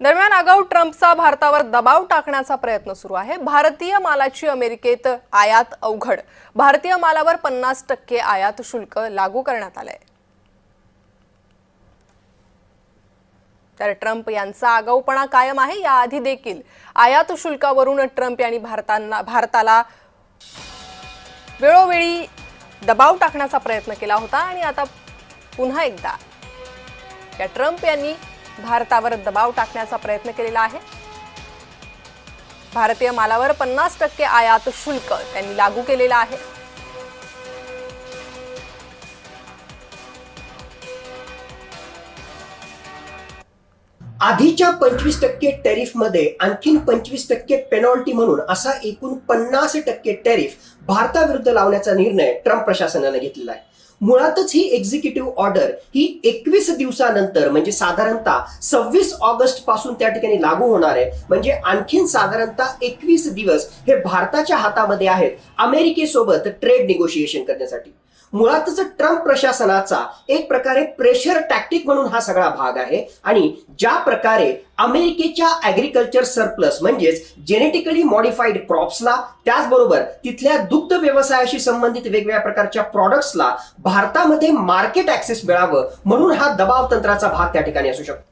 दरम्यान आगाऊ ट्रम्पचा भारतावर दबाव टाकण्याचा प्रयत्न सुरू आहे। भारतीय मालाची अमेरिकेत आयात अवघड। भारतीय मालावर 50% आयात शुल्क लागू करण्यात आलंय। तर ट्रम्प यांचा आगाऊपणा कायम आहे। याआधी देखील आयात शुल्कावरून ट्रम्प यांनी भारताला वेळोवेळी दबाव टाकण्याचा प्रयत्न केला होता आणि आता पुन्हा एकदा या ट्रम्प यांनी भारतावर दबाव टाकण्याचा प्रयत्न केलेला आहे। भारतीय मालावर 50% आयात शुल्क त्यांनी लागू केलेला आहे। आधीच्या 25% टॅरिफ मध्ये आणखीन 25% पेनॉल्टी म्हणून असा एकूण 50% टॅरिफ भारताविरुद्ध लावण्याचा निर्णय ट्रम्प प्रशासनाने घेतलेला आहे। मुळातच ही एक्झिक्युटिव्ह ऑर्डर ही 21 दिवसानंतर म्हणजे साधारणतः 26 ऑगस्ट पासून त्या ठिकाणी लागू होणार आहे। म्हणजे आणखीन साधारणतः 21 दिवस हे भारताच्या हातामध्ये आहेत अमेरिकेसोबत ट्रेड निगोशिएशन करण्यासाठी। मुळातच ट्रम्प प्रशासनाचा एक प्रकारे प्रेशर टॅक्टिक म्हणून हा सगळा भाग आहे आणि ज्या प्रकारे अमेरिकेच्या ऍग्रीकल्चर सरप्लस म्हणजेच जेनेटिकली मॉडिफाईड क्रॉप्सला त्याचबरोबर तिथल्या दुग्ध व्यवसायाशी संबंधित वेगवेगळ्या प्रकारच्या प्रॉडक्ट्सला भारतामध्ये मार्केट ऍक्सेस मिळावं म्हणून हा दबाव तंत्राचा भाग त्या ठिकाणी असू शकतो।